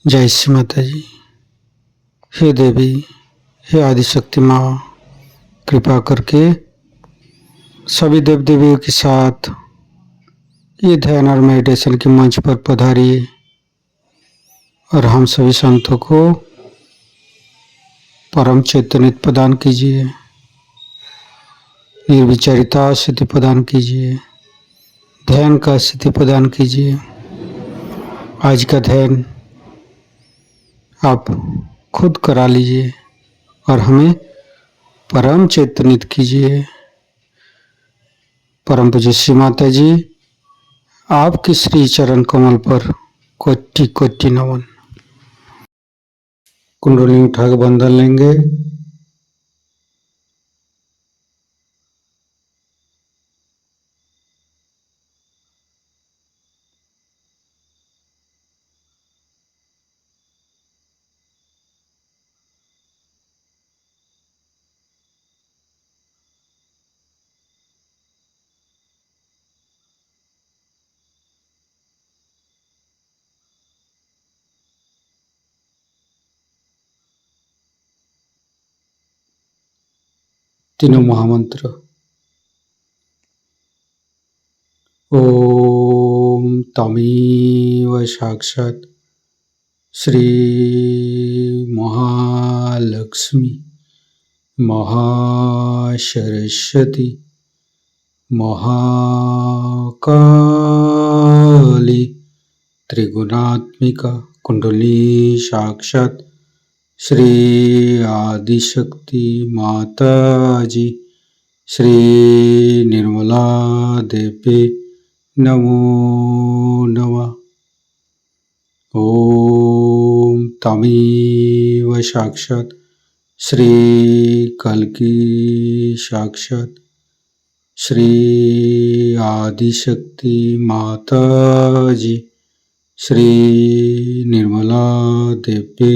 जय श्री माता जी। हे देवी, हे आदिशक्ति माँ, कृपा करके सभी देव देवियों के साथ ये ध्यान और मेडिटेशन के मंच पर पधारिए और हम सभी संतों को परम चैतन्य प्रदान कीजिए, निर्विचारिता स्थिति प्रदान कीजिए, ध्यान का स्थिति प्रदान कीजिए। आज का ध्यान आप खुद करा लीजिए और हमें परम चैतन्य कीजिए। परम पूज्य श्री माता जी, आपके श्री चरण कमल पर कोटि कोटि नमन। कुंडली उठा के बंधन लेंगे। तीनों महामंत्र। ओम तमेव साक्षात् श्री महालक्ष्मी महासरस्वती महाकाली त्रिगुणात्मिका कुंडली साक्षात् श्री आदिशक्ति माता जी श्री निर्मला देवी नमो नमः। ओम तमेव साक्षात् श्री कल्की साक्षात् श्री आदिशक्ति माता जी श्री निर्मला देवी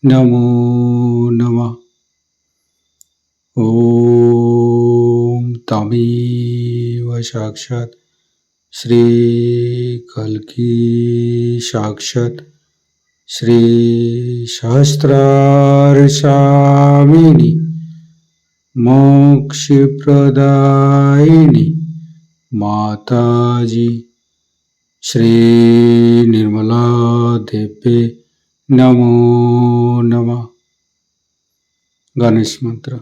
नमो नमः। ओम तमेव साक्षात् श्री कल्की साक्षात् श्री सहस्रारसामिनी मोक्ष प्रदायिनी माता जी श्री निर्मला देवी नमो नमः। गणेश मंत्र।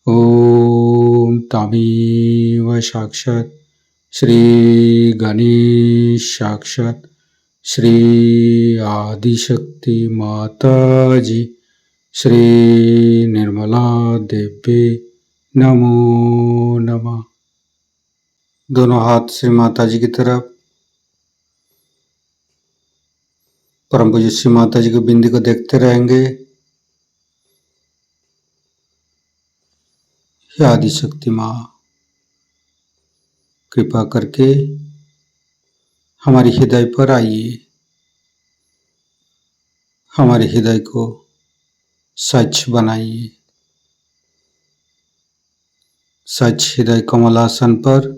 ओम तमेव साक्षात् श्री गणेश साक्षात् श्री आदिशक्ति माता जी श्री निर्मला देवी नमो नमः। दोनों हाथ श्री माता जी की तरफ। परम पूज्य श्री माता जी की बिंदी को देखते रहेंगे। हे आदिशक्ति माँ, कृपा करके हमारे हृदय पर आइए, हमारे हृदय को स्वच्छ बनाइए। स्वच्छ हृदय कमलासन पर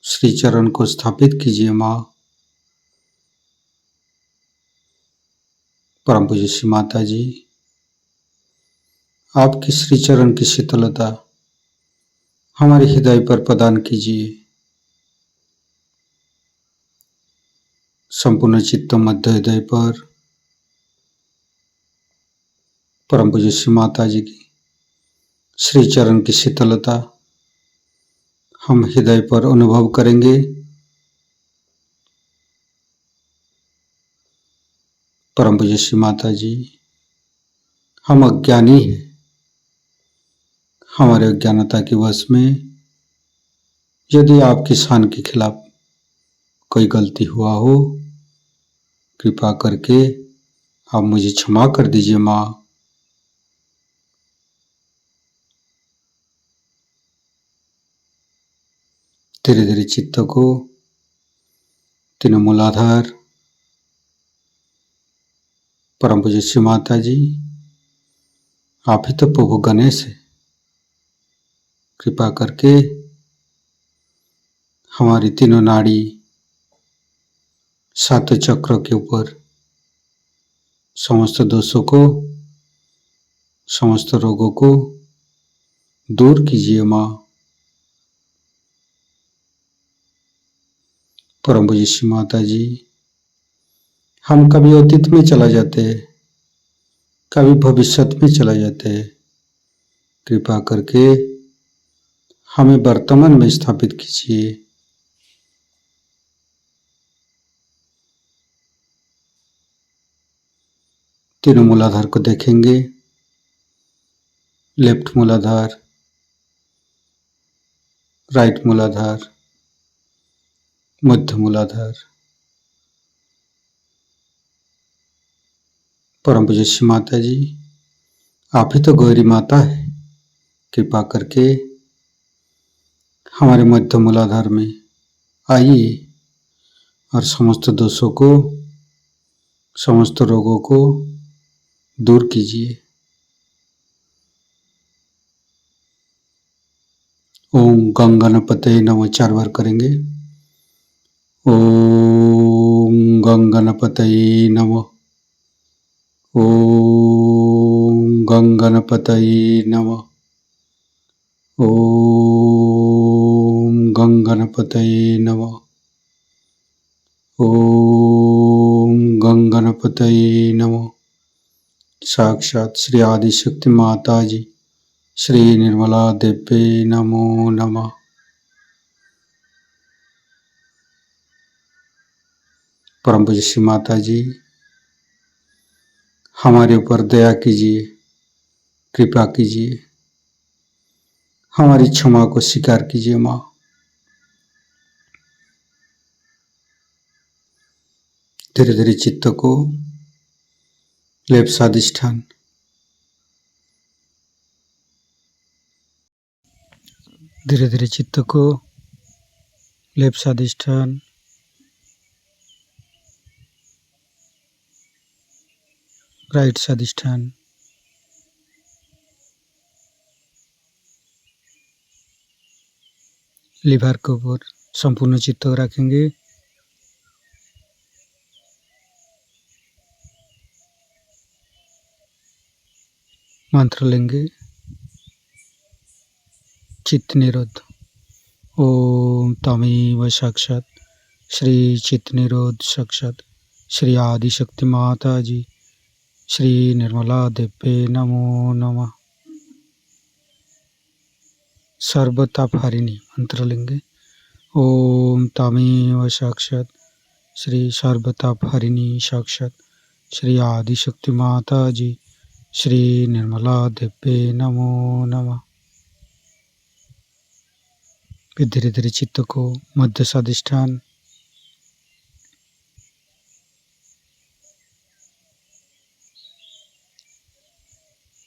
श्री चरण को स्थापित कीजिए माँ। परम पूज्य श्री माता जी, आपकी श्री चरण की शीतलता हमारे हृदय पर प्रदान कीजिए। संपूर्ण चित्त मध्य हृदय पर परम पूज्य श्री माता जी की श्री चरण की शीतलता हम हृदय पर अनुभव करेंगे। परम पूज्य श्री माता जी, हम अज्ञानी हैं। हमारे अज्ञानता के वश में यदि आपकी शान के खिलाफ कोई गलती हुआ हो, कृपा करके आप मुझे क्षमा कर दीजिए माँ। धीरे धीरे चित्त को तीनों मूलाधार परम पूज्य श्री माता जी, आप ही तो प्रभु गणेश है। कृपा करके हमारी तीनों नाड़ी सातों चक्रों के ऊपर समस्त दोषों को, समस्त रोगों को दूर कीजिए माँ। परम पूज्य श्री माता जी, हम कभी अतीत में चला जाते हैं, कभी भविष्य में चला जाते हैं। कृपा करके हमें वर्तमान में स्थापित कीजिए। तीनों मूलाधार को देखेंगे। लेफ्ट मूलाधार, राइट मूलाधार, मध्य मूलाधार। परम पूज्य श्री माता जी, आप ही तो गौरी माता है। कृपा करके हमारे मध्य मूलाधार में आइए और समस्त दोषों को, समस्त रोगों को दूर कीजिए। ओम गंगणपतये नमः 4 बार करेंगे। ओम गंगणपतये नमः। ओम गंगणपतये नमः। ओम गंगणपतये नमः। ओम गंगणपतये नमः। साक्षात श्री आदिशक्ति माता जी श्री निर्मला देवी नमो नमः। परम पूज्य श्री माता जी, हमारे ऊपर दया कीजिए, कृपा कीजिए, हमारी क्षमा को स्वीकार कीजिए माँ। धीरे धीरे चित्त को लेफ्ट स्वादिष्ठान, धीरे धीरे चित्त को लेफ्ट स्वादिष्ठान, राइट स्वादिष्ठान, लिवर के ऊपर संपूर्ण चित्त को रखेंगे। मंत्र लेंगे। चित्त निरोध। ओम तमेव साक्षात श्री चित्त निरोध साक्षात श्री आदिशक्ति माता जी श्री निर्मला देवी नमो नमः। सर्वतापहारिणी मंत्र लेंगे। ओम तमेव साक्षात श्री सर्वतापहारिणी साक्षात श्री आदिशक्ति माता जी श्री निर्मला देवी नमो नमः। फिर धीरे धीरे चित्त को मध्य स्वादिष्ठान,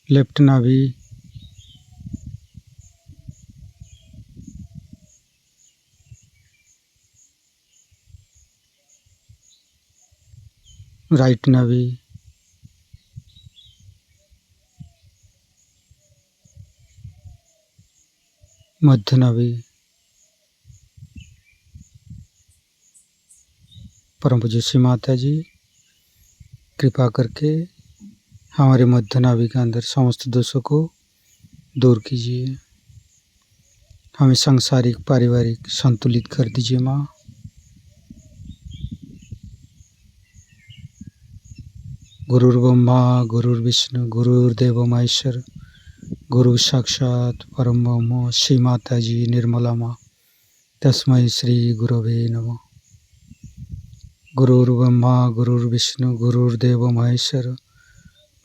लेफ्ट नाभि, राइट नाभि, मध्य नाभि। परम पूज्य श्री माता जी, कृपा करके हमारे मध्य नाभि के अंदर समस्त दोषों को दूर कीजिए। हमें सांसारिक पारिवारिक संतुलित कर दीजिए माँ। गुरुर्ब्रह्मा गुरुर्विष्णु गुरुर्देव महेश्वर गुरु साक्षात परम ब्रह्म श्री माता जी निर्मला माँ तस्मै श्री गुरवे नमः। गुरुर्ब्रह्मा गुरुर्विष्णु गुरुर्देव महेश्वर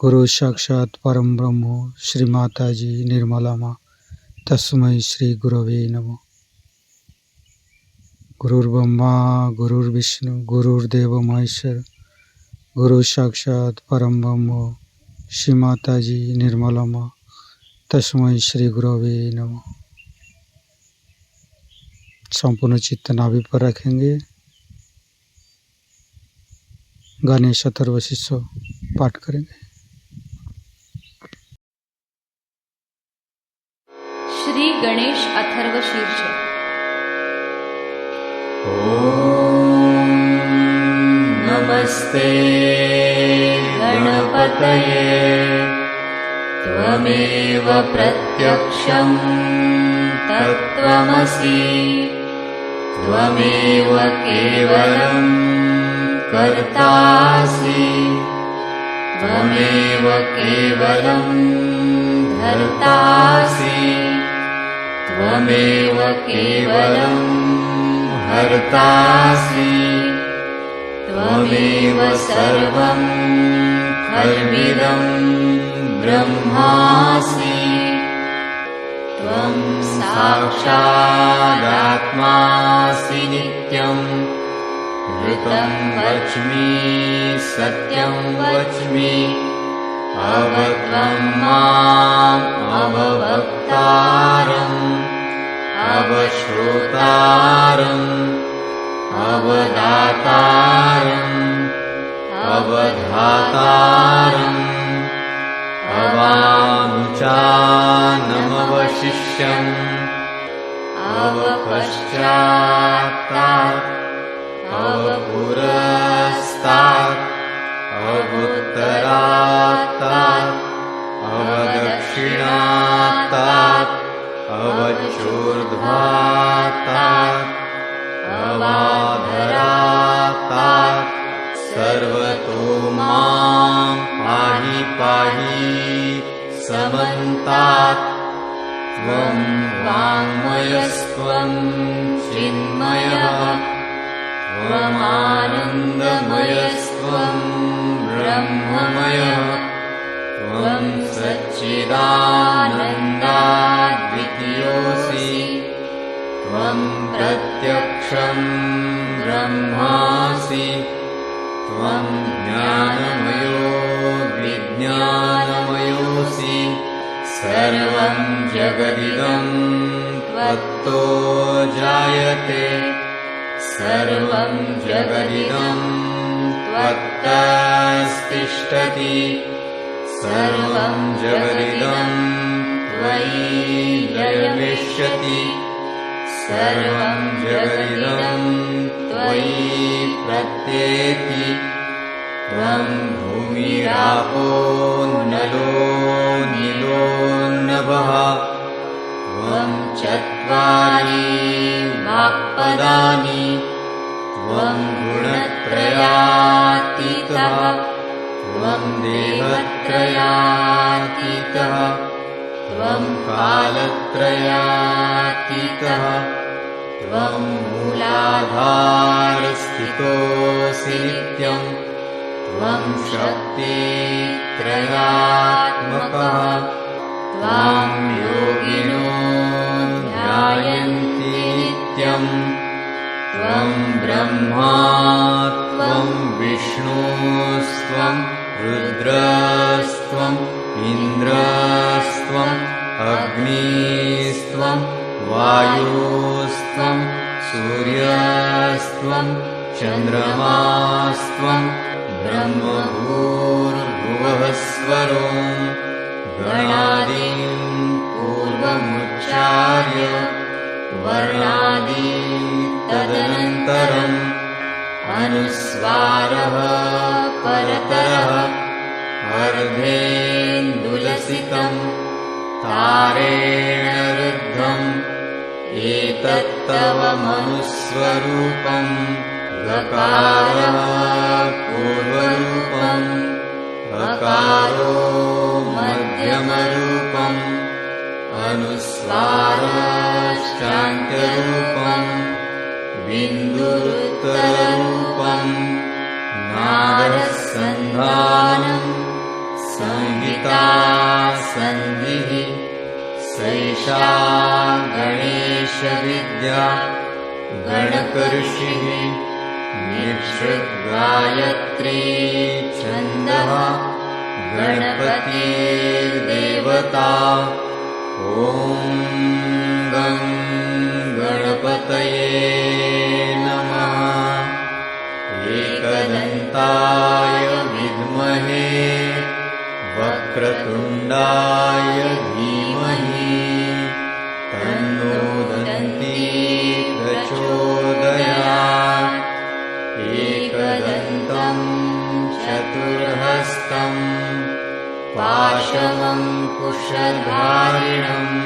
गुरु साक्षात परम ब्रह्म श्री माता जी निर्मला माँ तस्मै श्री गुरवे नमः। गुरुर्ब्रह्मा गुरुर्विष्णु गुरुर्देव महेश्वर गुरु साक्षात परम ब्रह्म श्री माता जी निर्मला माँ तस्मै श्री गुरवे नमः। संपूर्ण चित्त नाभि पर रखेंगे। गणेश अथर्वशीर्ष पाठ करेंगे। श्री गणेश अथर्वशीर्ष। नमस्ते गणपतये त्वमेव प्रत्यक्षं तत्त्वमसि त्वमेव केवलं कर्तासि त्वमेव केवलं धर्तासि त्वमेव केवलं हर्तासि त्वमेव सर्वं खल्विदं ब्रह्मासि त्वं साक्षादात्मासि नित्यं ऋतं वच्मि सत्यं वच्मि अवत्वं माम् अववक्तारम् अवश्रोतारम् अवदातारम् अवधातारम् अवानुचानमवशिष्यम् अवपश्चात्तात् अवपुरस्तात् अवोत्तरात्तात् अवदक्षिणात्तात् अवचोर्ध्वात्तात् अवाधरात्तात् सर्वतो मां पाहि पाहि समन्तात् त्वं वाङ्मयस्त्वं चिन्मयः त्वमानन्दमयस्त्वं ब्रह्ममयः त्वं सच्चिदानन्दाद्वितीयोऽसि त्वं प्रत्यक्षं ब्रह्मासि त्वं ज्ञानमयो विज्ञानमयोऽसि सर्वं जगदिदं त्वत्तो जायते सर्वं जगदिदं त्वत्तस्तिष्ठति सर्वं जगदिदं त्वयि लयमिष्यति सर्वं जगदिदं त्वयि प्रत्येति त्वं भूमिरापो नलो नीलो नभः त्वं चत्वारि वाक्पदानि त्वं गुणत्रयातीतः त्वं देहत्रयातीतः त्वं कालत्रयातीतः त्वं मूलाधारस्थितोऽसि नित्यं त्वं शक्तित्रयात्मकः त्वां योगिनो ध्यायन्ति नित्यं त्वं ब्रह्मा त्वं विष्णुस्त्वं रुद्रस्त्वम् इन्द्रस्त्वम् अग्निस्त्वं वायुस्त्वं सूर्यस्त्वं चन्द्रमास्त्वं ब्रह्मभूर्भुवःस्वरो गणादीन् पूर्वमुच्चार्य वर्णादि तदनन्तरम् अनुस्वारः परतरः अर्धेन्दुलसितं तारेण रुद्धम् एतत्तव मनुस्वरूपं गकारः पूर्वरूपम् अकारो मध्यमरूपम् अनुस्वारश्चान्त्यरूपम् बिन्दुरुत्तररूपम् नादसन्धानम् संहिता सन्धिः सैषा गणेशविद्या गणकऋषिः निःसृद्गायत्री छन्दः गणपतिर्देवता ॐ गं गणपतये नमः एकदन्ताय विद्महे वक्रतुण्डाय धीमहि तन्नो दन्ती प्रचोदयात् एकदन्तं चतुर्हस्तं पाशमङ्कुशधारिणम्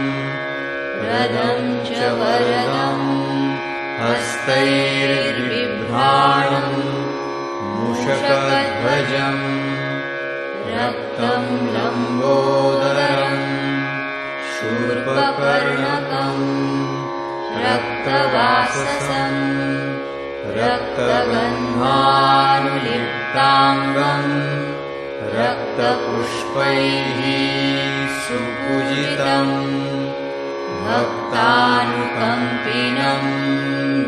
रदं च वरदं हस्तैर्बिभ्राणम् मूषकध्वजम् रक्तं लम्बोदरम् शूर्पकर्णकम् रक्तवाससम् रक्तगन्धानुलिप्ताङ्गम् रक्तपुष्पैः सुपूजितम् भक्तानुकम्पिनं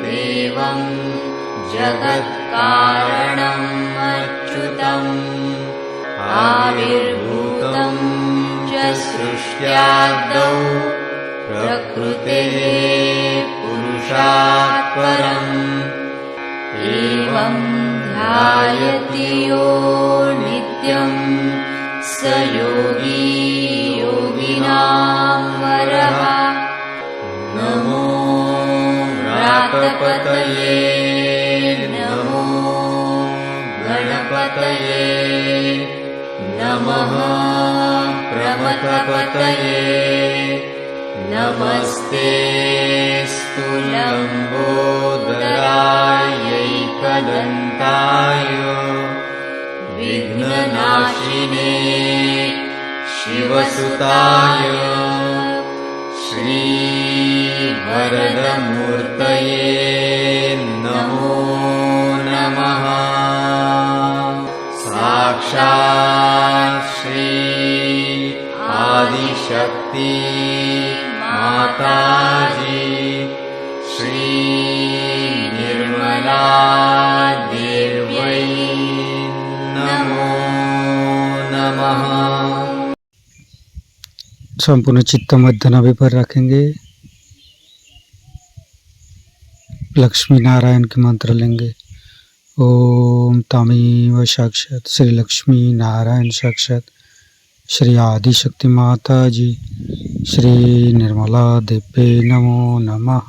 देवं जगत्कारणम् अच्युतम् आविर्भूतं च सृष्ट्यादौ प्रकृतेः पुरुषात् परम् एवं ध्यायति यो नित्यं स योगी योगिनां वरः नमो व्रातपतये नमो गणपतये नमः प्रमथपतये नमस्ते लम्बोदरायैकदन्ताय विघ्ननाशिने शिवसुताय श्रीवरदमूर्तये नमो नमः साक्षात् श्री आदिशक्ति माताजी श्री निर्मला देव्यै नमो नमः। संपूर्ण चित्त मध्य नाभि पर रखेंगे। लक्ष्मी नारायण के मंत्र लेंगे। ओम तमेव साक्षात श्री लक्ष्मी नारायण साक्षात श्री आदिशक्ति माता जी श्री निर्मला देव्ये नमो नमः।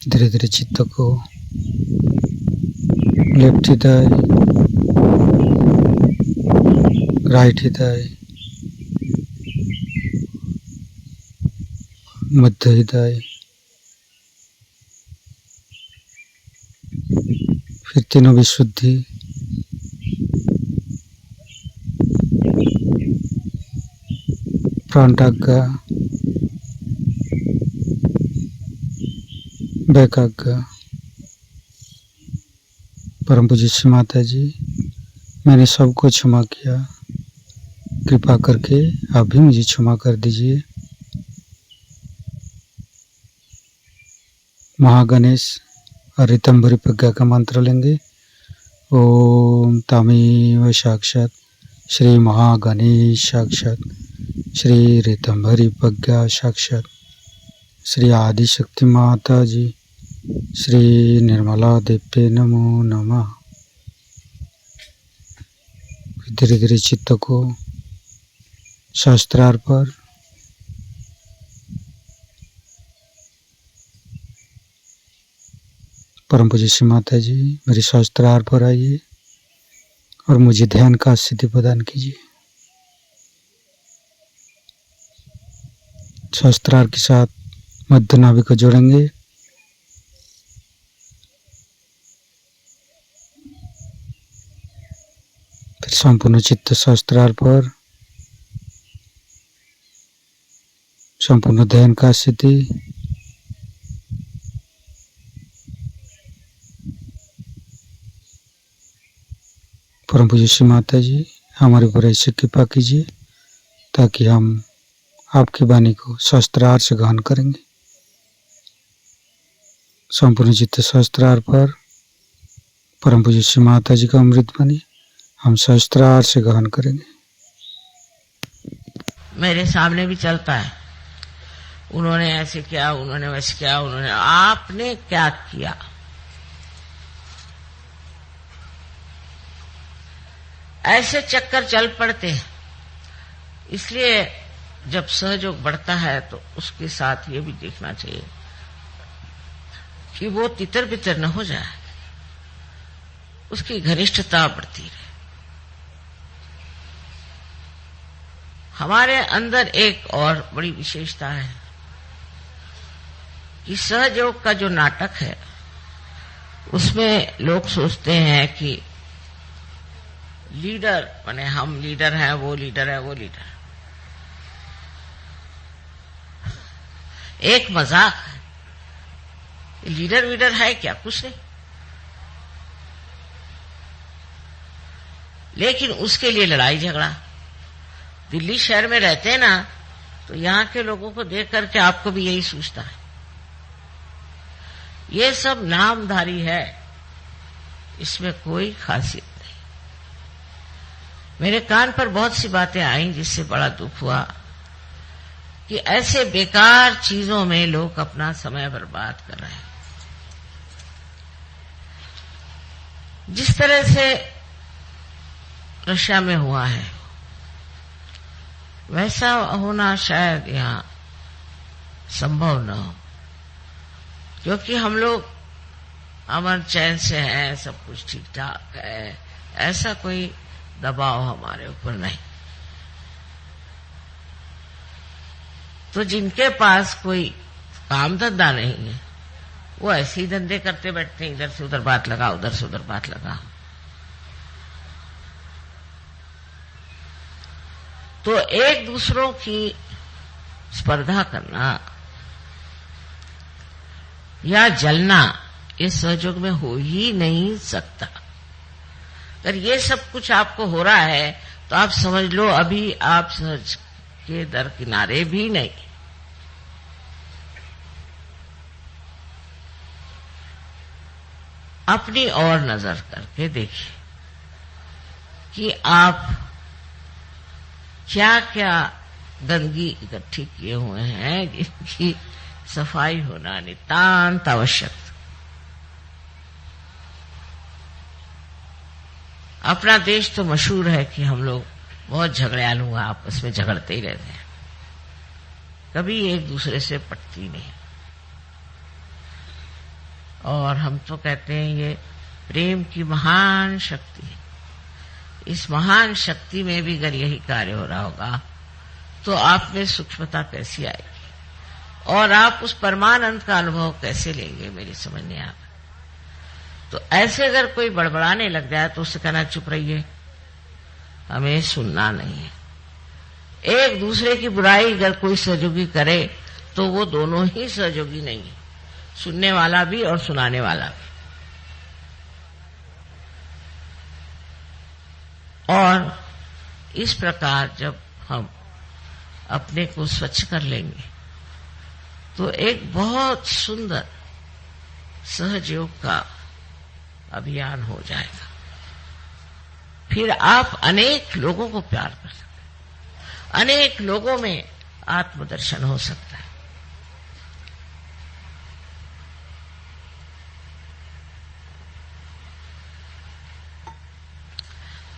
धीरे धीरे चित्त को लेफ्ट हृदय, राइट हृदय, मध्य हृदय, फिर तीनों विशुद्धि, फ्रंट आज्ञा, बैक आज्ञा। परम पूज्य श्री माता जी, मैंने सबको क्षमा किया, कृपा करके आप भी मुझे क्षमा कर दीजिए। महागणेश और ऋतंभरी प्रज्ञा का मंत्र लेंगे। ओम तमेव साक्षात श्री महागणेश साक्षात श्री ऋतंभरी प्रज्ञा साक्षात श्री आदिशक्ति माता जी श्री निर्मला देव्ये नमो नमः। धीरे धीरे चित्त को सहस्त्रार पर परम पूज्य श्री माता जी मेरे सहस्त्रार पर आइए और मुझे ध्यान का सिद्धि प्रदान कीजिए। सहस्त्रार के साथ मध्य नाभि को जोड़ेंगे। फिर संपूर्ण चित्त सहस्त्रार पर संपूर्ण ध्यान का सिद्धि। परम पूज्य श्री माता जी हमारे ऊपर ऐसे कृपा कीजिए ताकि हम आपकी वाणी को सहस्त्रार से ग्रहण करेंगे। संपूर्ण चित्त सहस्त्रार पर परम पूज्य श्री माता जी का अमृत वाणी हम सहस्त्रार से ग्रहण करेंगे। मेरे सामने भी चलता है, उन्होंने ऐसे किया, उन्होंने वैसे किया, उन्होंने, आपने क्या किया? ऐसे चक्कर चल पड़ते हैं। इसलिए जब सहयोग बढ़ता है तो उसके साथ ये भी देखना चाहिए कि वो तितर बितर न हो जाए, उसकी घनिष्ठता बढ़ती रहे। हमारे अंदर एक और बड़ी विशेषता है कि सहयोग का जो नाटक है उसमें लोग सोचते हैं कि लीडर माने हम लीडर हैं, वो लीडर है, वो लीडर। एक मजाक है। लीडर वीडर है क्या? कुछ नहीं। लेकिन उसके लिए लड़ाई झगड़ा। दिल्ली शहर में रहते हैं ना, तो यहां के लोगों को देख करके आपको भी यही सोचता है। ये सब नामधारी है, इसमें कोई खासियत नहीं। मेरे कान पर बहुत सी बातें आई जिससे बड़ा दुख हुआ कि ऐसे बेकार चीजों में लोग अपना समय बर्बाद कर रहे हैं। जिस तरह से रशिया में हुआ है वैसा होना शायद यहां संभव न हो, क्योंकि हम लोग अमन चैन से हैं, सब कुछ ठीक ठाक है, ऐसा कोई दबाव हमारे ऊपर नहीं। तो जिनके पास कोई काम धंधा नहीं है वो ऐसे ही धंधे करते बैठते हैं, इधर से उधर बात लगा, उधर से उधर बात लगा। तो एक दूसरों की स्पर्धा करना या जलना ये सहयोग में हो ही नहीं सकता। अगर ये सब कुछ आपको हो रहा है तो आप समझ लो अभी आप सहज के दर किनारे भी नहीं। अपनी ओर नजर करके देखिए कि आप क्या क्या गंदगी इकट्ठी किए हुए हैं जिनकी सफाई होना नितांत आवश्यक। अपना देश तो मशहूर है कि हम लोग बहुत झगड़ियालू हैं, आपस में झगड़ते ही रहते हैं, कभी एक दूसरे से पटती नहीं। और हम तो कहते हैं ये प्रेम की महान शक्ति है। इस महान शक्ति में भी अगर यही कार्य हो रहा होगा तो आप में सूक्ष्मता कैसी आएगी और आप उस परमानंद का अनुभव कैसे लेंगे, मेरी समझ नहीं आ रहा। तो ऐसे अगर कोई बड़बड़ाने लग जाए तो उससे कहना चुप रहिए, हमें सुनना नहीं है। एक दूसरे की बुराई अगर कोई सहयोगी करे तो वो दोनों ही सहयोगी नहीं है, सुनने वाला भी और सुनाने वाला भी। और इस प्रकार जब हम अपने को स्वच्छ कर लेंगे तो एक बहुत सुंदर सहयोग का अभियान हो जाएगा। फिर आप अनेक लोगों को प्यार कर सकते हैं, अनेक लोगों में आत्मदर्शन हो सकता है।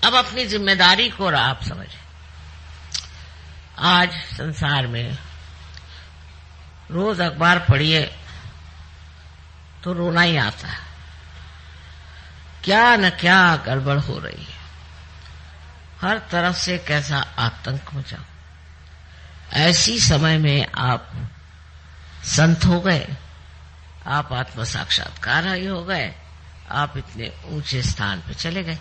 अब अपनी जिम्मेदारी को आप समझें। आज संसार में रोज अखबार पढ़िए तो रोना ही आता है, क्या न क्या गड़बड़ हो रही है, हर तरफ से कैसा आतंक मचा। ऐसी समय में आप संत हो गए, आप आत्म साक्षात्कार हो गए, आप इतने ऊंचे स्थान पे चले गए।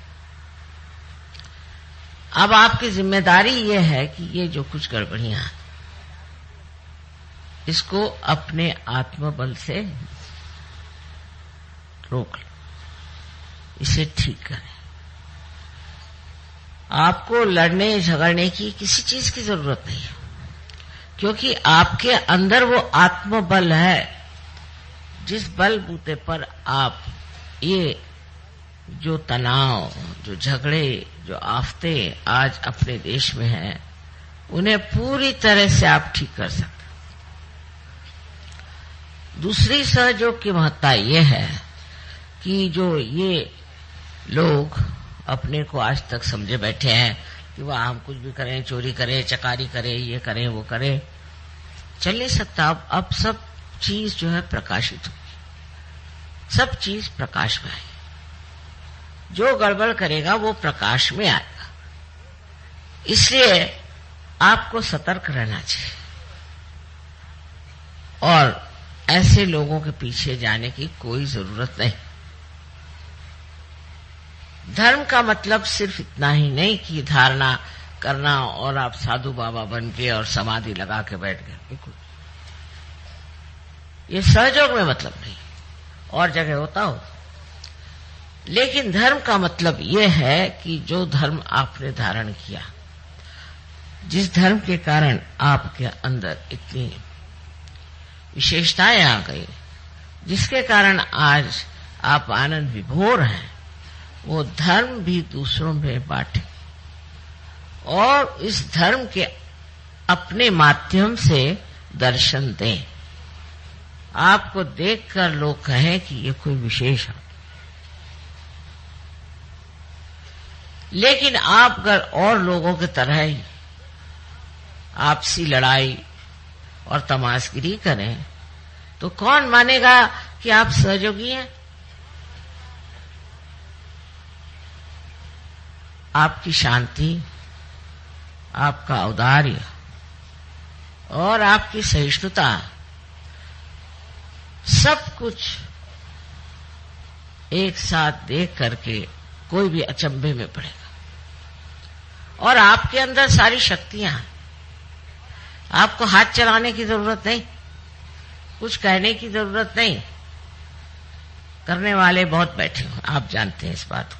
अब आपकी जिम्मेदारी ये है कि ये जो कुछ गड़बड़ियां हैं इसको अपने आत्मबल से रोक लो, इसे ठीक करें। आपको लड़ने झगड़ने की किसी चीज की जरूरत नहीं है, क्योंकि आपके अंदर वो आत्मबल है जिस बल बूते पर आप ये जो तनाव, जो झगड़े, जो आफते आज अपने देश में हैं उन्हें पूरी तरह से आप ठीक कर सकते। दूसरी सहयोग की महत्ता ये है कि जो ये लोग अपने को आज तक समझे बैठे हैं कि वह हम कुछ भी करें, चोरी करें, चकारी करें, ये करें, वो करें, चल नहीं सकता। अब सब चीज जो है प्रकाशित होगी, सब चीज प्रकाश में आएगी। जो गड़बड़ करेगा वो प्रकाश में आएगा। इसलिए आपको सतर्क रहना चाहिए और ऐसे लोगों के पीछे जाने की कोई जरूरत नहीं। धर्म का मतलब सिर्फ इतना ही नहीं कि धारणा करना और आप साधु बाबा बन के और समाधि लगा के बैठ गए, बिल्कुल ये सहयोग में मतलब नहीं, और जगह होता हो। लेकिन धर्म का मतलब ये है कि जो धर्म आपने धारण किया, जिस धर्म के कारण आपके अंदर इतनी विशेषताएं आ गई, जिसके कारण आज आप आनंद विभोर हैं, वो धर्म भी दूसरों में बांटे और इस धर्म के अपने माध्यम से दर्शन दें। आपको देखकर लोग कहें कि ये कोई विशेष है। लेकिन आप अगर और लोगों की तरह ही आपसी लड़ाई और तमाशगिरी करें तो कौन मानेगा कि आप सहयोगी हैं? आपकी शांति, आपका औदार्य और आपकी सहिष्णुता सब कुछ एक साथ देख करके कोई भी अचंभे में पड़ेगा। और आपके अंदर सारी शक्तियां हैं, आपको हाथ चलाने की जरूरत नहीं, कुछ कहने की जरूरत नहीं। करने वाले बहुत बैठे हो, आप जानते हैं इस बात को,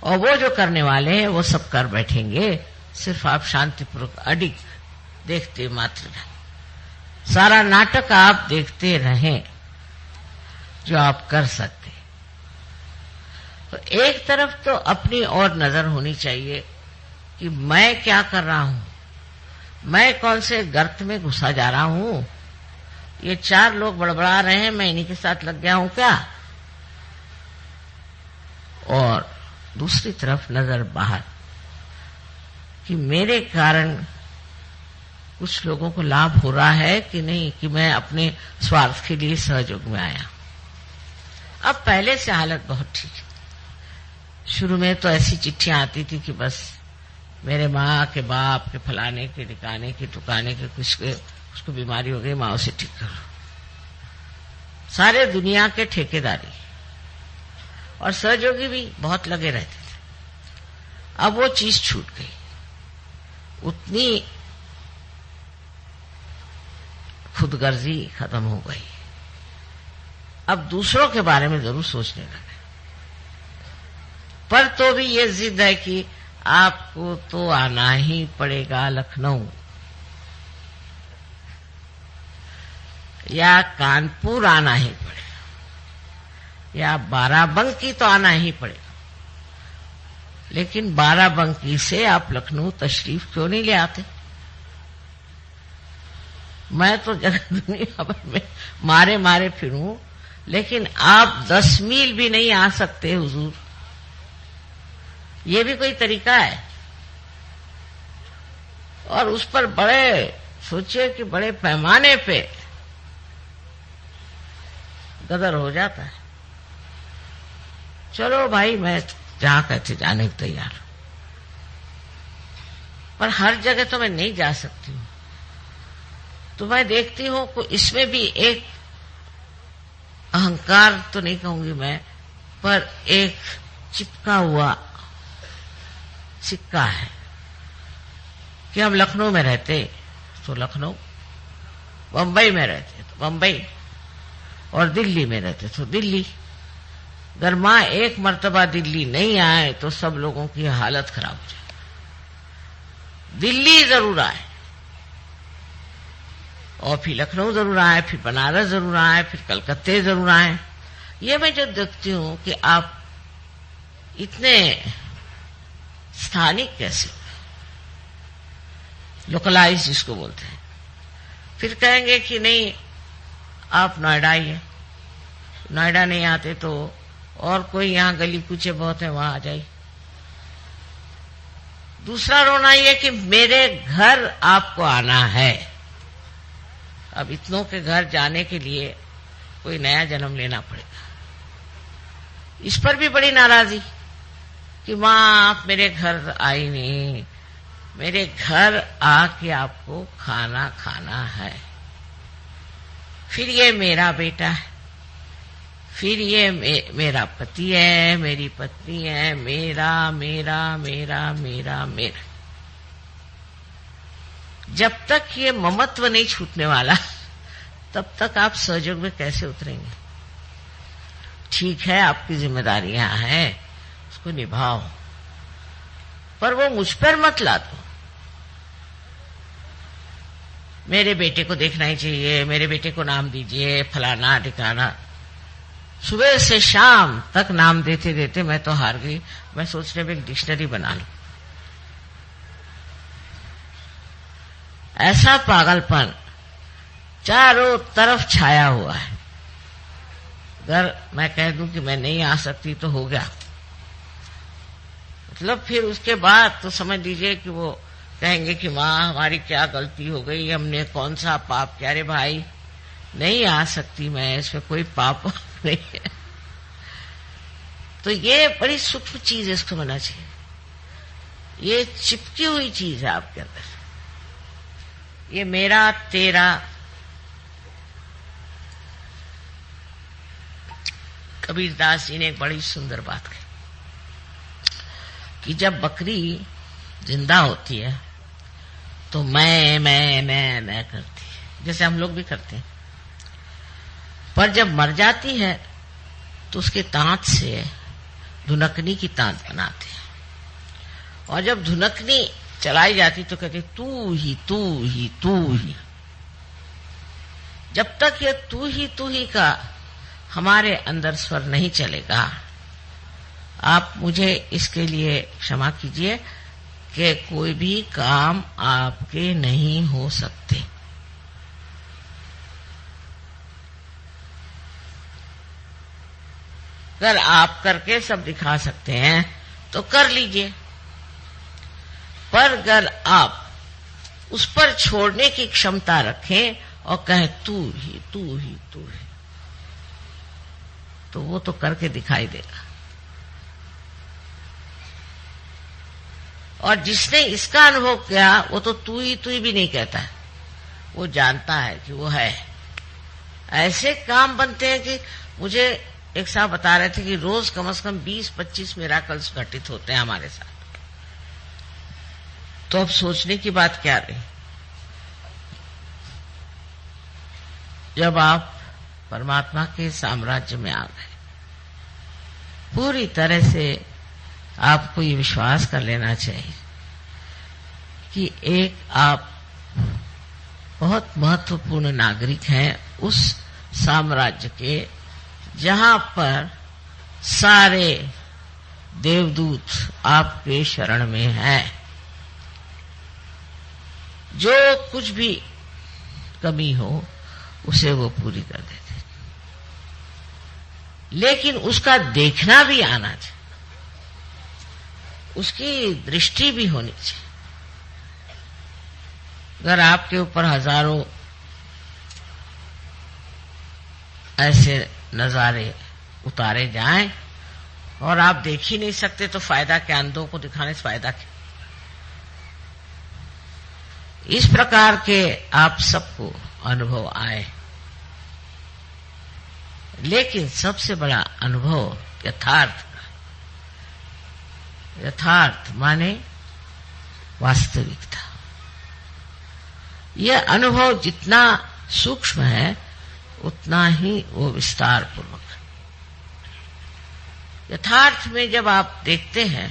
और वो जो करने वाले हैं वो सब कर बैठेंगे। सिर्फ आप शांतिपूर्वक अडिग देखते मात्र रहें, सारा नाटक आप देखते रहें जो आप कर सकते। तो एक तरफ तो अपनी और नजर होनी चाहिए कि मैं क्या कर रहा हूं, मैं कौन से गर्त में घुसा जा रहा हूं, ये चार लोग बड़बड़ा रहे हैं, मैं इन्हीं के साथ लग गया हूं क्या? और दूसरी तरफ नजर बाहर कि मेरे कारण कुछ लोगों को लाभ हो रहा है कि नहीं, कि मैं अपने स्वार्थ के लिए सहयोग में आया। अब पहले से हालत बहुत ठीक है। शुरू में तो ऐसी चिट्ठियां आती थी कि बस मेरे माँ के बाप के फलाने के ढिकाने के टुकाने के कुछ के उसको बीमारी हो गई, माँ उसे ठीक करो। सारे दुनिया के ठेकेदारी और सहयोगी भी बहुत लगे रहते थे। अब वो चीज छूट गई, उतनी खुदगर्जी खत्म हो गई। अब दूसरों के बारे में जरूर सोचने लगे, पर तो भी ये जिद है कि आपको तो आना ही पड़ेगा लखनऊ या कानपुर, आना ही पड़ेगा, या बाराबंकी तो आना ही पड़ेगा। लेकिन बाराबंकी से आप लखनऊ तशरीफ क्यों नहीं ले आते? मैं तो जगह दुनिया भर में मारे मारे फिरूं, लेकिन आप 10 मील भी नहीं आ सकते हुजूर। ये भी कोई तरीका है? और उस पर बड़े सोचिए कि बड़े पैमाने पे गदर हो जाता है। चलो भाई, मैं जहां कहते जाने को तैयार, पर हर जगह तो मैं नहीं जा सकती हूं। तो मैं देखती हूं कि इसमें भी एक अहंकार तो नहीं कहूंगी मैं, पर एक चिपका हुआ सिक्का है कि हम लखनऊ में रहते तो लखनऊ, बंबई में रहते तो बंबई, और दिल्ली में रहते तो दिल्ली। अगर मां एक मर्तबा दिल्ली नहीं आए तो सब लोगों की हालत खराब हो जाए। दिल्ली जरूर आए, और फिर लखनऊ जरूर आए, फिर बनारस जरूर आए, फिर कलकत्ते जरूर आए। ये मैं जो देखती हूं कि आप इतने स्थानिक कैसे, लोकलाइज जिसको बोलते हैं। फिर कहेंगे कि नहीं आप नोएडा ही है, नोएडा नहीं आते तो और कोई यहाँ गली कूचे बहुत है वहां आ जाइए। दूसरा रोना ये कि मेरे घर आपको आना है। अब इतनों के घर जाने के लिए कोई नया जन्म लेना पड़ेगा। इस पर भी बड़ी नाराजी कि माँ आप मेरे घर आई नहीं, मेरे घर आके आपको खाना खाना है। फिर ये मेरा बेटा है, फिर ये मेरा पति है, मेरी पत्नी है, मेरा मेरा मेरा मेरा मेरा। जब तक ये ममत्व नहीं छूटने वाला तब तक आप सहयोग में कैसे उतरेंगे? ठीक है आपकी जिम्मेदारियां हैं, उसको निभाओ, पर वो मुझ पर मत ला दो। मेरे बेटे को देखना ही चाहिए, मेरे बेटे को नाम दीजिए, फलाना ठिकाना। सुबह से शाम तक नाम देते देते मैं तो हार गई। मैं सोच रही हूं एक डिक्शनरी बना लूं। ऐसा पागलपन चारों तरफ छाया हुआ है। अगर मैं कह दूं कि मैं नहीं आ सकती तो हो गया, मतलब फिर उसके बाद तो समझ लीजिए कि वो कहेंगे कि माँ हमारी क्या गलती हो गई, हमने कौन सा पाप किया। अरे भाई नहीं आ सकती मैं, इसमें कोई पाप नहीं है। तो ये बड़ी सूक्ष्म चीज है, इसको होना चाहिए। ये चिपकी हुई चीज है आपके अंदर, ये मेरा तेरा। कबीरदास जी ने एक बड़ी सुंदर बात कही कि जब बकरी जिंदा होती है तो मैं करती है, जैसे हम लोग भी करते हैं। पर जब मर जाती है तो उसके दांत से धुनकनी की तांत बनाते हैं, और जब धुनकनी चलाई जाती तो कहते तू ही तू ही तू ही। जब तक ये तू ही का हमारे अंदर स्वर नहीं चलेगा, आप मुझे इसके लिए क्षमा कीजिए कि कोई भी काम आपके नहीं हो सकते। अगर आप करके सब दिखा सकते हैं तो कर लीजिए, पर अगर आप उस पर छोड़ने की क्षमता रखें और कहें तू ही तू ही तू ही, तो वो तो करके दिखाई देगा। और जिसने इसका अनुभव किया वो तो तू ही भी नहीं कहता है, वो जानता है कि वो है। ऐसे काम बनते हैं कि मुझे एक साहब बता रहे थे कि रोज कम से कम 20-25 मिराकल्स घटित होते हैं हमारे साथ। तो अब सोचने की बात क्या रही, जब आप परमात्मा के साम्राज्य में आ गए, पूरी तरह से आपको ये विश्वास कर लेना चाहिए कि एक आप बहुत महत्वपूर्ण नागरिक हैं उस साम्राज्य के जहां पर सारे देवदूत आपके शरण में हैं। जो कुछ भी कमी हो उसे वो पूरी कर देते, लेकिन उसका देखना भी आना चाहिए, उसकी दृष्टि भी होनी चाहिए। अगर आपके ऊपर हजारों ऐसे नजारे उतारे जाएं और आप देख ही नहीं सकते तो फायदा क्या, अंधों को दिखाने से फायदा क्या। इस प्रकार के आप सबको अनुभव आए, लेकिन सबसे बड़ा अनुभव यथार्थ का, यथार्थ माने वास्तविकता। यह अनुभव जितना सूक्ष्म है उतना ही वो विस्तार पूर्वक। यथार्थ में जब आप देखते हैं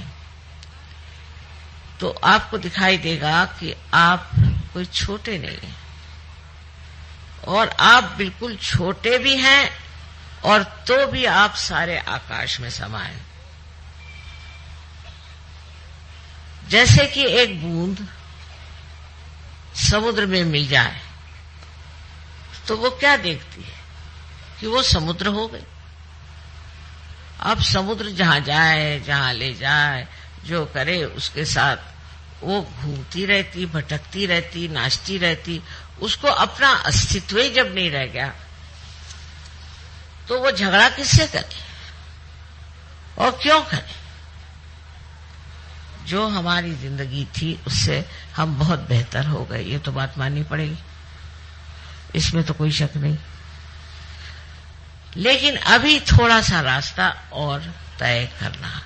तो आपको दिखाई देगा कि आप कोई छोटे नहीं हैं, और आप बिल्कुल छोटे भी हैं और तो भी आप सारे आकाश में समाये। जैसे कि एक बूंद समुद्र में मिल जाए तो वो क्या देखती है कि वो समुद्र हो गई। अब समुद्र जहां जाए, जहां ले जाए, जो करे उसके साथ वो घूमती रहती, भटकती रहती, नाचती रहती, उसको अपना अस्तित्व ही जब नहीं रह गया तो वो झगड़ा किससे करे और क्यों करे? जो हमारी जिंदगी थी उससे हम बहुत बेहतर हो गए, ये तो बात माननी पड़ेगी, इसमें तो कोई शक नहीं। लेकिन अभी थोड़ा सा रास्ता और तय करना है।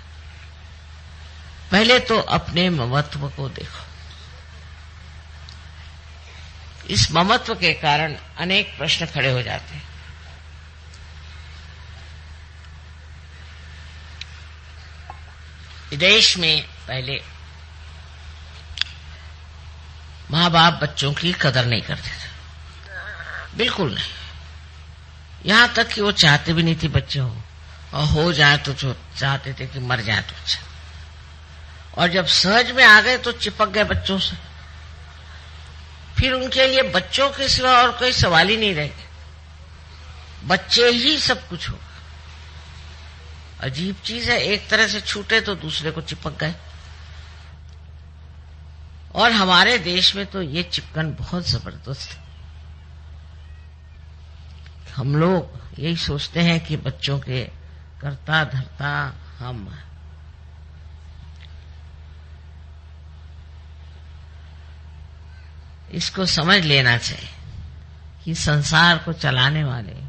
पहले तो अपने ममत्व को देखो। इस ममत्व के कारण अनेक प्रश्न खड़े हो जाते हैं। विदेश में पहले माँ बाप बच्चों की कदर नहीं करते थे, बिल्कुल नहीं। यहां तक कि वो चाहते भी नहीं थे बच्चे हो, और हो जाए तो जो चाहते थे कि मर जाए तो अच्छा। और जब सहज में आ गए तो चिपक गए बच्चों से, फिर उनके लिए बच्चों के सिवा और कोई सवाल ही नहीं रह गए, बच्चे ही सब कुछ हो। अजीब चीज है, एक तरह से छूटे तो दूसरे को चिपक गए। और हमारे देश में तो ये चिपकन बहुत जबरदस्त है। हम लोग यही सोचते हैं कि बच्चों के करता धरता हम हैं। इसको समझ लेना चाहिए कि संसार को चलाने वाले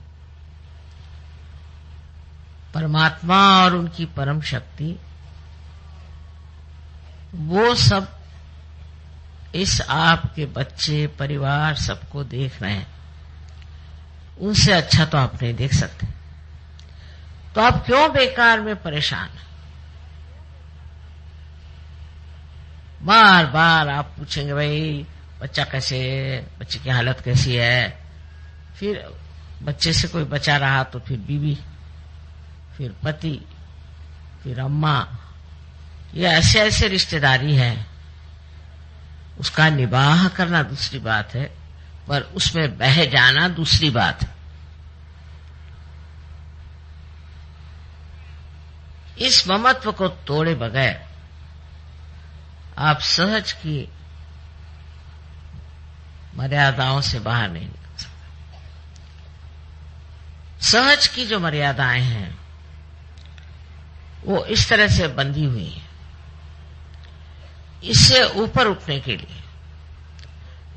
परमात्मा और उनकी परम शक्ति, वो सब इस आपके बच्चे परिवार सबको देख रहे हैं। उनसे अच्छा तो आप नहीं देख सकते, तो आप क्यों बेकार में परेशान हैं? बार बार आप पूछेंगे भाई बच्चा कैसे, बच्चे की हालत कैसी है, फिर बच्चे से कोई बचा रहा तो फिर बीवी, फिर पति, फिर अम्मा, ये ऐसे ऐसे रिश्तेदारी है। उसका निबाह करना दूसरी बात है, पर उसमें बह जाना दूसरी बात है। इस ममत्व को तोड़े बगैर आप सहज की मर्यादाओं से बाहर नहीं निकल सकते। सहज की जो मर्यादाएं हैं वो इस तरह से बंधी हुई है। इससे ऊपर उठने के लिए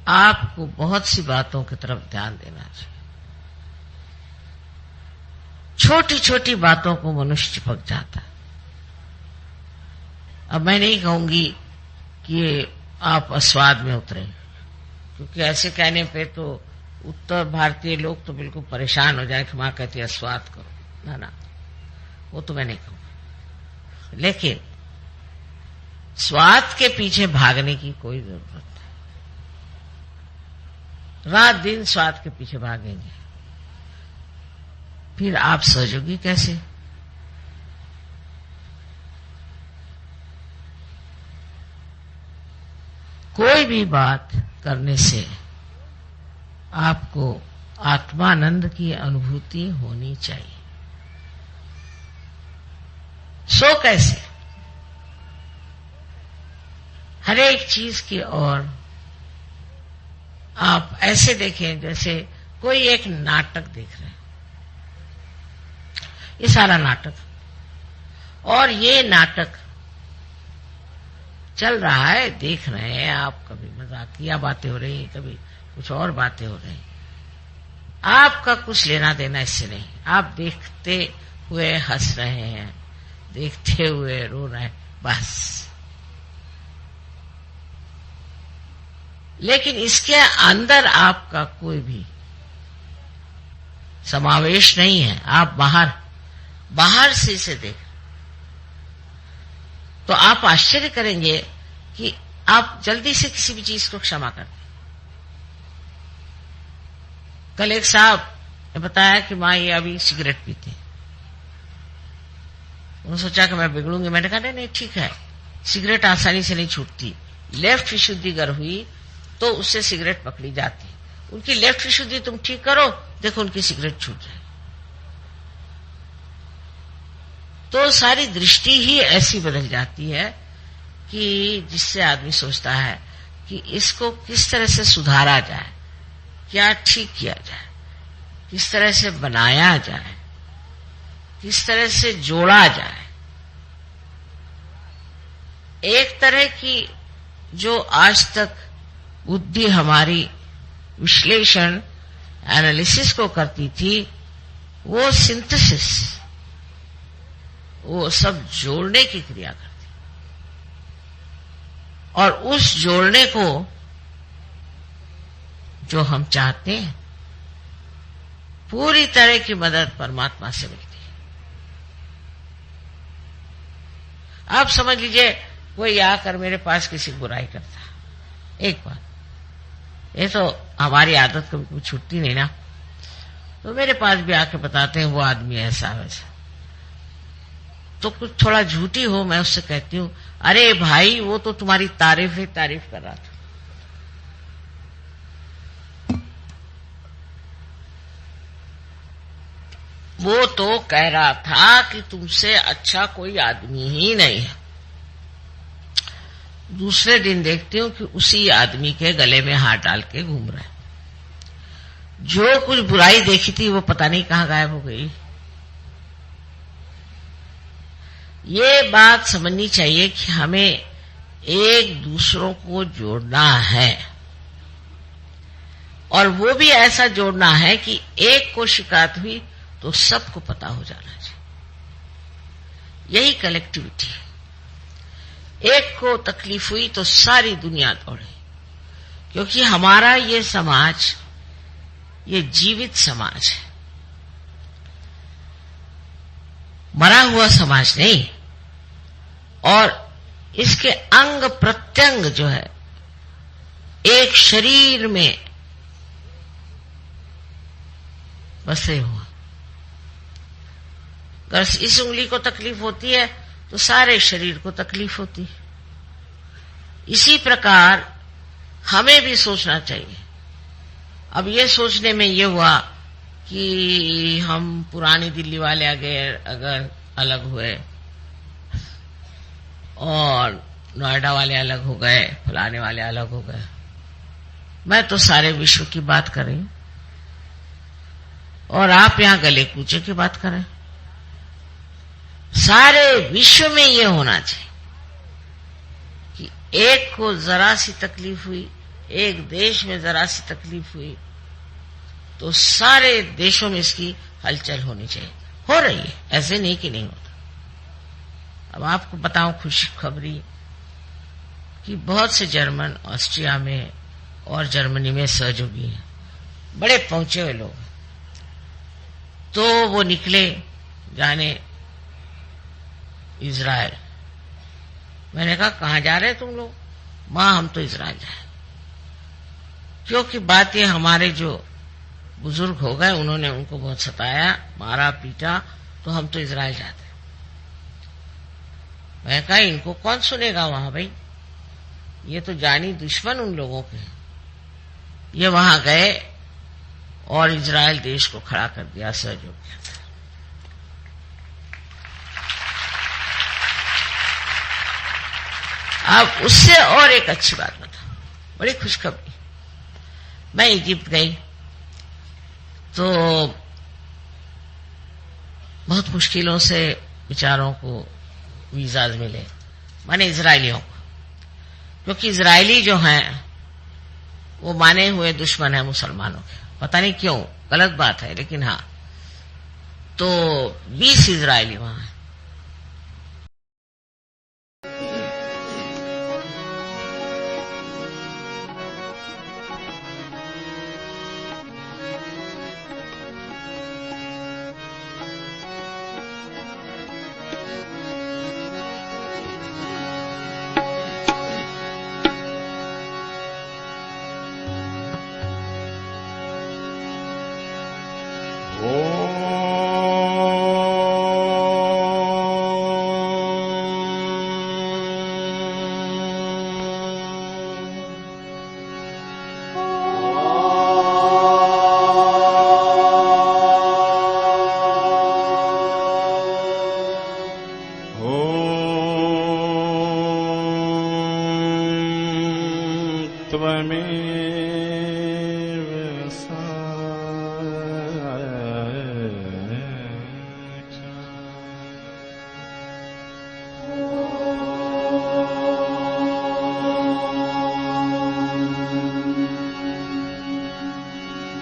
आपको बहुत सी बातों की तरफ ध्यान देना चाहिए। छोटी छोटी बातों को मनुष्य चिपक जाता है। अब मैं नहीं कहूंगी कि आप अस्वाद में उतरे, क्योंकि ऐसे कहने पे तो उत्तर भारतीय लोग तो बिल्कुल परेशान हो जाए कि मां कहती है स्वाद करो। ना ना, वो तो मैं नहीं कहूंगा। लेकिन स्वाद के पीछे भागने की कोई जरूरत नहीं। रात दिन स्वाद के पीछे भागेंगे, फिर आप सहयोगी कैसे? कोई भी बात करने से आपको आत्मानंद की अनुभूति होनी चाहिए। सो कैसे? हर एक चीज की ओर आप ऐसे देखें जैसे कोई एक नाटक देख रहे हैं। ये सारा नाटक, और ये नाटक चल रहा है, देख रहे हैं आप। कभी मजाकिया बातें हो रही, कभी कुछ और बातें हो रही। आपका कुछ लेना देना इससे नहीं। आप देखते हुए हंस रहे हैं, देखते हुए रो रहे हैं, बस। लेकिन इसके अंदर आपका कोई भी समावेश नहीं है। आप बाहर से इसे देख, तो आप आश्चर्य करेंगे कि आप जल्दी से किसी भी चीज को क्षमा करते। कल एक साहब ने बताया कि माँ ये अभी सिगरेट पीते। उन्होंने सोचा कि मैं बिगड़ूंगी। मैंने कहा नहीं ठीक है, सिगरेट आसानी से नहीं छूटती। लेफ्ट विशुद्धि अगर हुई तो उससे सिगरेट पकड़ी जाती। उनकी लेफ्ट विशुद्धि तुम ठीक करो, देखो उनकी सिगरेट छूट जाए। तो सारी दृष्टि ही ऐसी बदल जाती है कि जिससे आदमी सोचता है कि इसको किस तरह से सुधारा जाए, क्या ठीक किया जाए, किस तरह से बनाया जाए, किस तरह से जोड़ा जाए। एक तरह की जो आज तक बुद्धि हमारी विश्लेषण एनालिसिस को करती थी, वो सिंथेसिस, वो सब जोड़ने की क्रिया करती, और उस जोड़ने को जो हम चाहते हैं, पूरी तरह की मदद परमात्मा से मिलती है। आप समझ लीजिए कोई आकर मेरे पास किसी बुराई करता, एक बार, ये तो हमारी आदत कभी छूटती नहीं ना, तो मेरे पास भी आके बताते हैं वो आदमी ऐसा वैसा, तो कुछ थोड़ा झूठी हो, मैं उससे कहती हूँ, अरे भाई वो तो तुम्हारी तारीफ ही तारीफ कर रहा था। वो तो कह रहा था कि तुमसे अच्छा कोई आदमी ही नहीं है। दूसरे दिन देखती हूँ कि उसी आदमी के गले में हाथ डाल के घूम रहा है। जो कुछ बुराई देखी थी वो पता नहीं कहाँ गायब हो गई। ये बात समझनी चाहिए कि हमें एक दूसरों को जोड़ना है, और वो भी ऐसा जोड़ना है कि एक को शिकायत हुई तो सबको पता हो जाना चाहिए। यही कलेक्टिविटी है। एक को तकलीफ हुई तो सारी दुनिया दौड़े, क्योंकि हमारा ये समाज, ये जीवित समाज है, मरा हुआ समाज नहीं। और इसके अंग प्रत्यंग जो है एक शरीर में बसे हुआ। अगर इस उंगली को तकलीफ होती है तो सारे शरीर को तकलीफ होती है। इसी प्रकार हमें भी सोचना चाहिए। अब ये सोचने में ये हुआ कि हम पुरानी दिल्ली वाले अगर अलग हुए और नोएडा वाले अलग हो गए, फलाने वाले अलग हो गए, मैं तो सारे विश्व की बात कर रही हूं और आप यहां गले कूचे की बात करें। सारे विश्व में ये होना चाहिए कि एक को जरा सी तकलीफ हुई, एक देश में जरा सी तकलीफ हुई तो सारे देशों में इसकी हलचल होनी चाहिए। हो रही है, ऐसे नहीं कि नहीं होता। अब आपको बताऊं खुशखबरी कि बहुत से जर्मन ऑस्ट्रिया में और जर्मनी में सहयोगी हैं, बड़े पहुंचे हुए लोग, तो वो निकले जाने इजराइल। मैंने कहा कहां जा रहे तुम लोग? मां हम तो इजराइल जाए। क्योंकि बात ये, हमारे जो बुजुर्ग हो गए उन्होंने उनको बहुत सताया, मारा पीटा, तो हम तो इजराइल जाते। मैं कहा इनको कौन सुनेगा वहां भाई, ये तो जानी दुश्मन उन लोगों के। ये वहां गए और इजराइल देश को खड़ा कर दिया सहयोग। अब उससे और एक अच्छी बात बता, बड़ी खुशखबरी। मैं इजिप्ट गई तो बहुत मुश्किलों से बेचारों को वीजाज मिले, माने इजरायलियों को, क्योंकि इजरायली जो हैं वो माने हुए दुश्मन है मुसलमानों के। पता नहीं क्यों, गलत बात है, लेकिन हाँ, तो 20 इजरायली वहां हैं।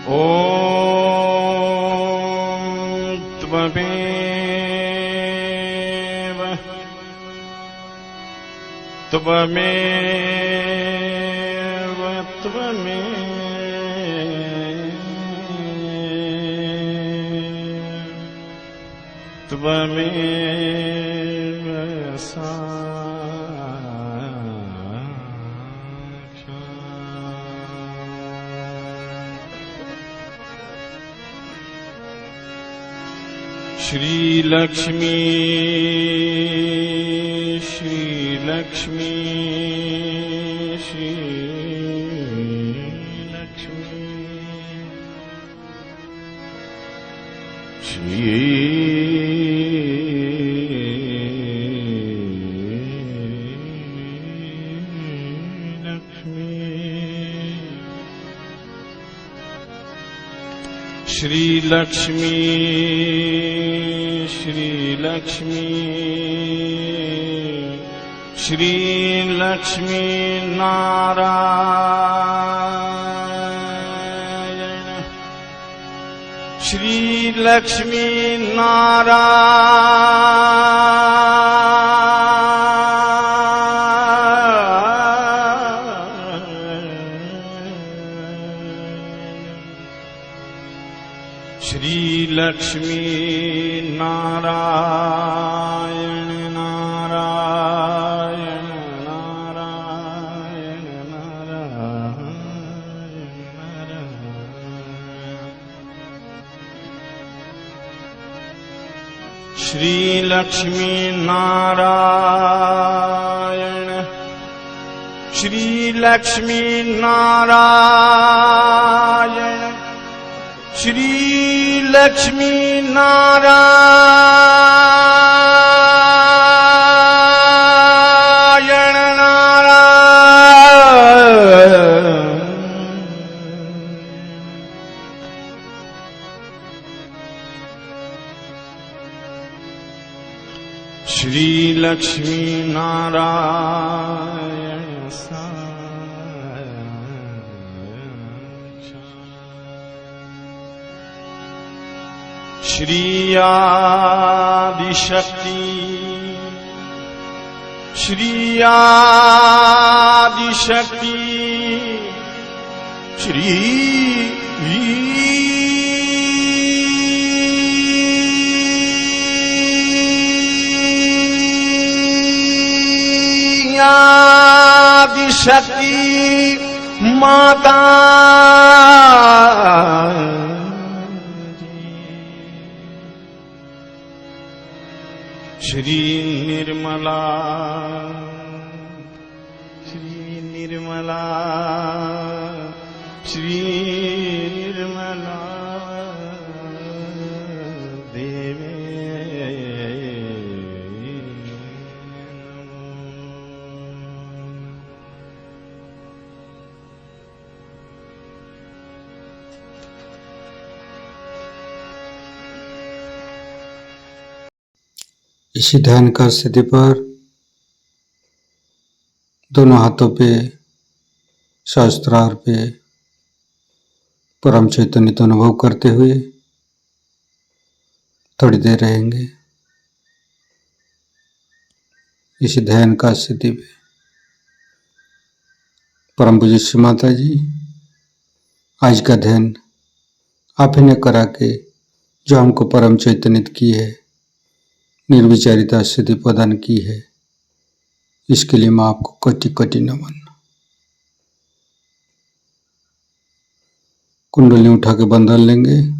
ॐ त्वमेव त्वमेव त्वमेव श्रीलक्ष्मी श्रीलक्ष्मी श्रीलक्ष्मी श्रीलक्ष्मी श्रीलक्ष्मी नारायण श्रीलक्ष्मी श्रीलक्ष्मी नारायण नारायण नारायण नारायण श्रीलक्ष्मी नारायण श्रीलक्ष्मी नारायण श्रीलक्ष्मी नारायण नारायण श्रीलक्ष्मी नारायण श्री आदिशक्ति श्री आदिशक्ति श्री आदिशक्ति माता श्री निर्मला श्री निर्मला श्री निर्मला देवे इसी ध्यान का स्थिति पर दोनों हाथों पे सहस्त्रार पे परम चैतन्य तो अनुभव करते हुए थोड़ी देर रहेंगे इसी ध्यान का स्थिति पे। परम पूज्य श्री माता जी, आज का ध्यान आप ही ने करा के जो हमको परम चैतन्यित की है, निर्विचारिता स्थिति प्रदान की है, इसके लिए मैं आपको कोटि कोटि नमन। कुंडली उठा के बंधन लेंगे।